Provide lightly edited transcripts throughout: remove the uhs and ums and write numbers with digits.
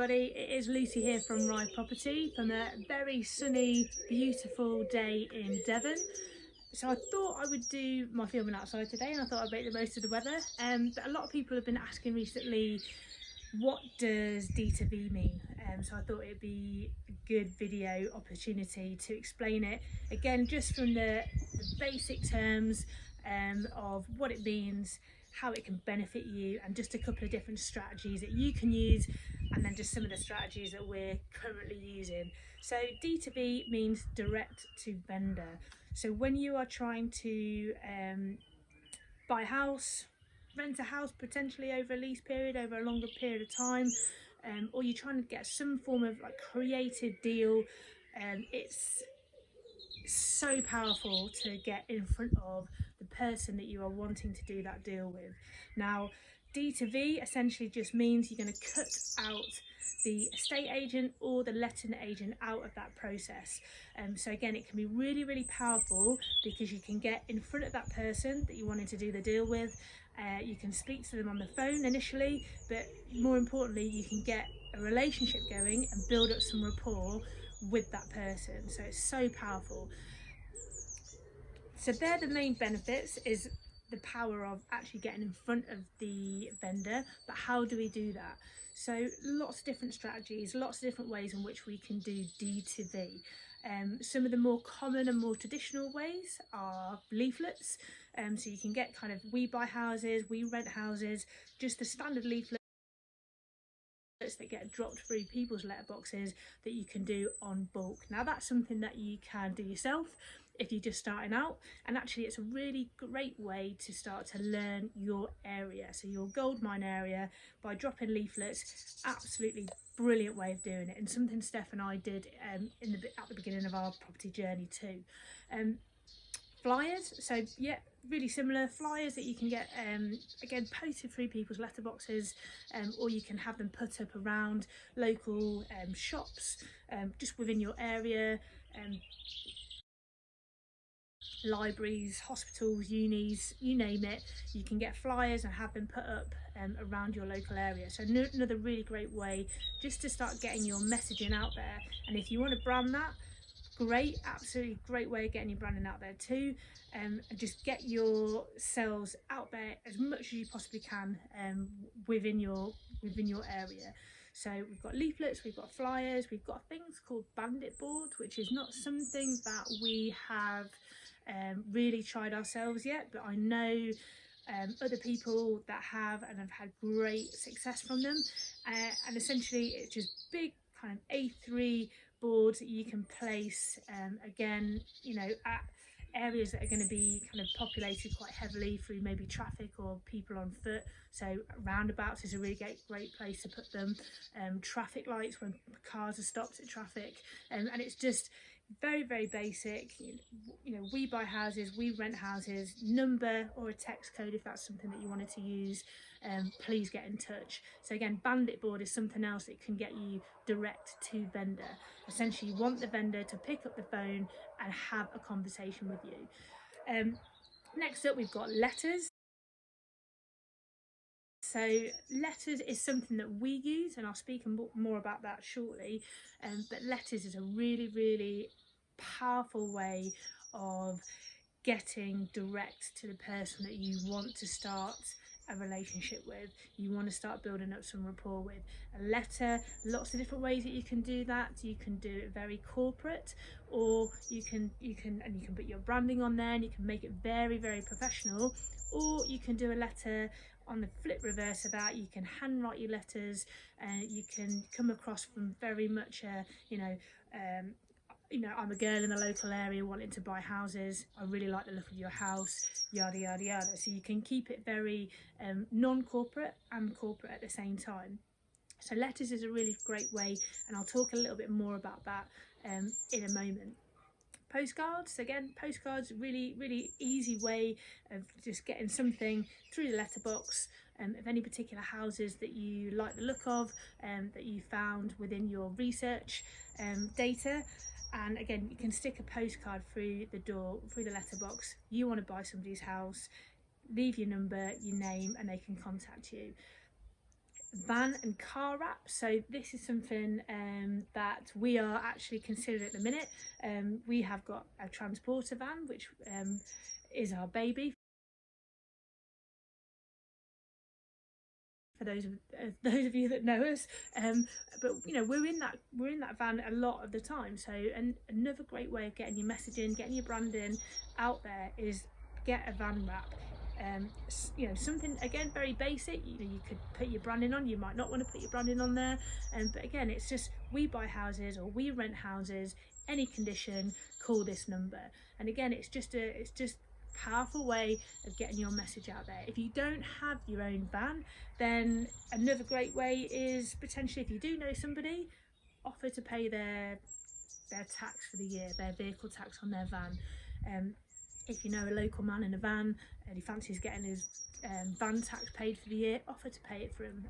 everybody, it is Lucy here from Rye Property from a very sunny, beautiful day in Devon. So I thought I would do my filming outside today, and I thought I'd make the most of the weather. But a lot of people have been asking recently, what does D2V mean? So I thought it'd be a good video opportunity to explain it again, just from the basic terms of what it means, how it can benefit you, and just a couple of different strategies that you can use, and then just some of the strategies that we're currently using. So D2V means direct to vendor. So when you are trying to buy a house, rent a house potentially over a lease period, over a longer period of time, or you're trying to get some form of like creative deal, it's so powerful to get in front of the person that you are wanting to do that deal with. Now, D2V essentially just means you're going to cut out the estate agent or the letting agent out of that process. So again, it can be really, really powerful because you can get in front of that person that you wanted to do the deal with. You can speak to them on the phone initially, but more importantly, you can get a relationship going and build up some rapport with that person. So it's so powerful. So they're the main benefits, is the power of actually getting in front of the vendor. But how do we do that? So lots of different strategies, lots of different ways in which we can do D2V. Some of the more common and more traditional ways are leaflets. So you can get kind of we buy houses, we rent houses, just the standard leaflets that get dropped through people's letterboxes that you can do on bulk. Now that's something that you can do yourself if you're just starting out, and actually it's a really great way to start to learn your area, so your goldmine area, by dropping leaflets. Absolutely brilliant way of doing it, and something Steph and I did at the beginning of our property journey too. Flyers, so yeah, really similar flyers that you can get again posted through people's letterboxes, or you can have them put up around local shops just within your area, libraries, hospitals, unis, you name it. You can get flyers and have them put up around your local area. So another really great way just to start getting your messaging out there. And if you want to brand that, great, absolutely great way of getting your branding out there too. And just get yourselves out there as much as you possibly can within your area. So we've got leaflets, we've got flyers, we've got things called bandit boards, which is not something that we have really tried ourselves yet, but I know other people that have, and have had great success from them. And essentially it's just big kind of A3 boards that you can place again, you know, at areas that are going to be kind of populated quite heavily through maybe traffic or people on foot. So roundabouts is a really great place to put them. Traffic lights when cars are stopped at traffic, and it's just very, very basic. You know, we buy houses, we rent houses, number or a text code if that's something that you wanted to use. Please get in touch. So again, bandit board is something else that can get you direct to vendor. Essentially you want the vendor to pick up the phone and have a conversation with you. Next up, we've got letters. So letters is something that we use, and I'll speak more about that shortly. But letters is a really, really powerful way of getting direct to the person that you want to start a relationship with, you want to start building up some rapport with. A letter, lots of different ways that you can do that. You can do it very corporate, or you can put your branding on there and you can make it very, very professional. Or you can do a letter on the flip reverse of that. You can handwrite your letters, and you can come across from very much I'm a girl in the local area wanting to buy houses. I really like the look of your house, yada, yada, yada. So you can keep it very non-corporate and corporate at the same time. So letters is a really great way, and I'll talk a little bit more about that in a moment. Postcards, again, postcards, really, really easy way of just getting something through the letterbox of any particular houses that you like the look of, that you found within your research data. And again, you can stick a postcard through the door, through the letterbox. You want to buy somebody's house, leave your number, your name, and they can contact you. van and car wrap. So this is something that we are actually considering at the minute. We have got a transporter van, which is our baby. For those of you that know us, but you know, we're in that van a lot of the time. So another great way of getting your messaging, getting your branding out there is get a van wrap. You know, something again very basic. You know, you could put your branding on. You might not want to put your branding on there, but again, it's just we buy houses or we rent houses, any condition, call this number. And again, it's just powerful way of getting your message out there. If you don't have your own van, then another great way is potentially, if you do know somebody, offer to pay their tax for the year, their vehicle tax on their van. If you know a local man in a van and he fancies getting his van tax paid for the year, offer to pay it for him.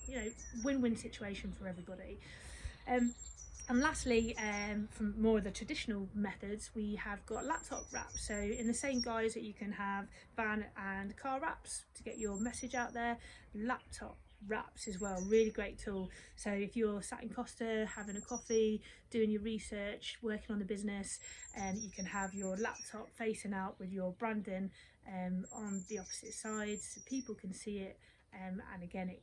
You know, win-win situation for everybody. And lastly, from more of the traditional methods, we have got laptop wraps. So in the same guise that you can have van and car wraps to get your message out there, laptop wraps as well, really great tool. So if you're sat in Costa having a coffee, doing your research, working on the business, you can have your laptop facing out with your branding on the opposite side so people can see it. And again,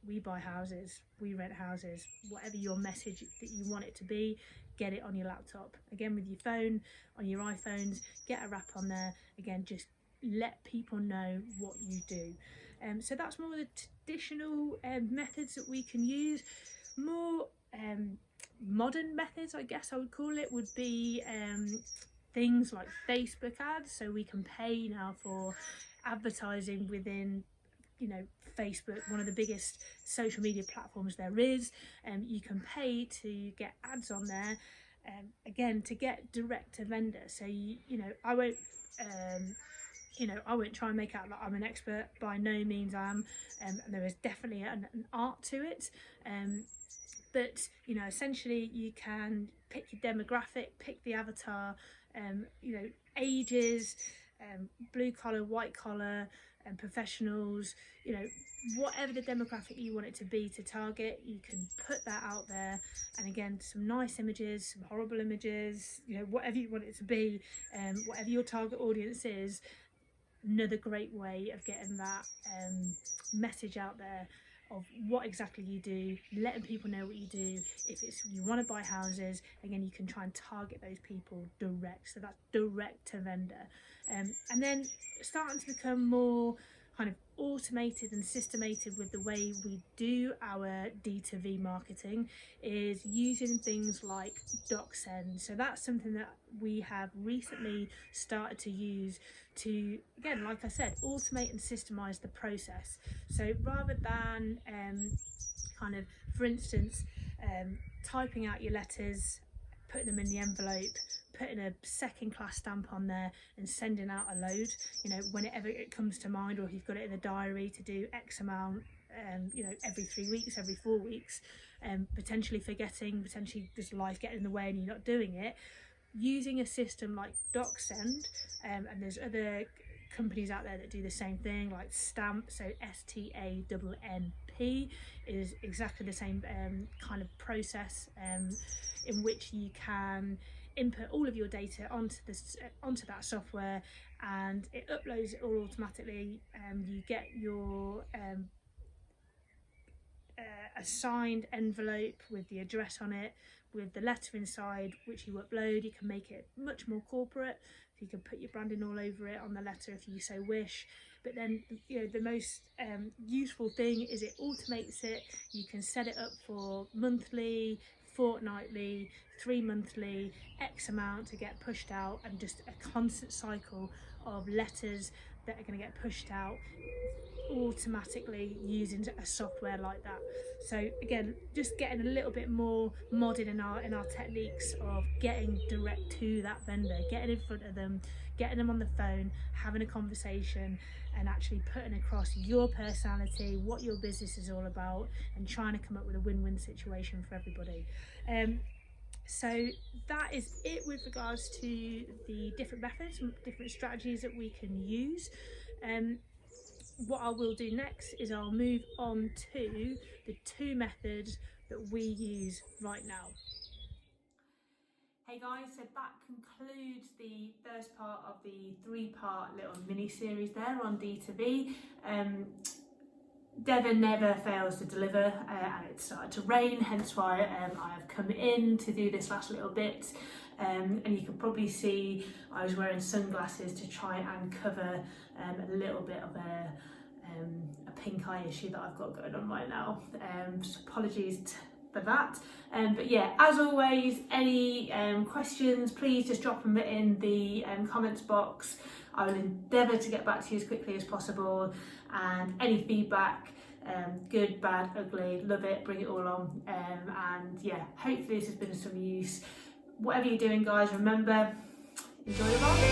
we buy houses, we rent houses, whatever your message that you want it to be, get it on your laptop. Again, with your phone, on your iPhones, get a wrap on there. Again, just let people know what you do. So that's more of the traditional methods that we can use. More modern methods, I guess I would call it, would be things like Facebook ads. So we can pay now for advertising within, you know, Facebook, one of the biggest social media platforms there is. You can pay to get ads on there, again, to get direct to vendor. So you know, I won't try and make out like I'm an expert. By no means am, and there is definitely an art to it. But you know, essentially you can pick your demographic, pick the avatar, you know, ages, blue collar, white collar, and professionals, you know, whatever the demographic you want it to be to target, you can put that out there. And again, some nice images, some horrible images, you know, whatever you want it to be, whatever your target audience is, another great way of getting that message out there of what exactly you do, letting people know what you do. If it's you want to buy houses, again, you can try and target those people direct, so that's direct to vendor. And then starting to become more kind of automated and systemated with the way we do our D2V marketing is using things like DocSend. So that's something that we have recently started to use to, again, like I said, automate and systemize the process. So rather than kind of, for instance, typing out your letters, putting them in the envelope, putting a second class stamp on there and sending out a load, you know, whenever it comes to mind, or if you've got it in the diary to do X amount, you know, every 3 weeks, every 4 weeks, potentially forgetting, potentially just life getting in the way and you're not doing it. Using a system like DocSend, and there's other companies out there that do the same thing, like Stamp, so STAMP is exactly the same kind of process, in which you can input all of your data onto that software, and it uploads it all automatically. You get your a signed envelope with the address on it, with the letter inside, which you upload. You can make it much more corporate. You can put your branding all over it on the letter if you so wish. But then, you know, the most useful thing is it automates it. You can set it up for monthly, fortnightly, 3 monthly, X amount to get pushed out, and just a constant cycle of letters that are going to get pushed out automatically using a software like that. So again, just getting a little bit more modern in our techniques of getting direct to that vendor, getting in front of them, getting them on the phone, having a conversation, and actually putting across your personality, what your business is all about, and trying to come up with a win-win situation for everybody. So that is it with regards to the different methods and different strategies that we can use. what I will do next is I'll move on to the 2 methods that we use right now. Hey guys, so that concludes the first part of the 3-part little mini series there on D2V. Devon never fails to deliver, and it started to rain, hence why I have come in to do this last little bit. And you can probably see I was wearing sunglasses to try and cover a little bit of a pink eye issue that I've got going on right now. So apologies for that. But yeah, as always, any questions, please just drop them in the comments box. I will endeavour to get back to you as quickly as possible, and any feedback, good, bad, ugly, love it, bring it all on. And yeah, hopefully this has been of some use. Whatever you're doing, guys, remember, enjoy the ride.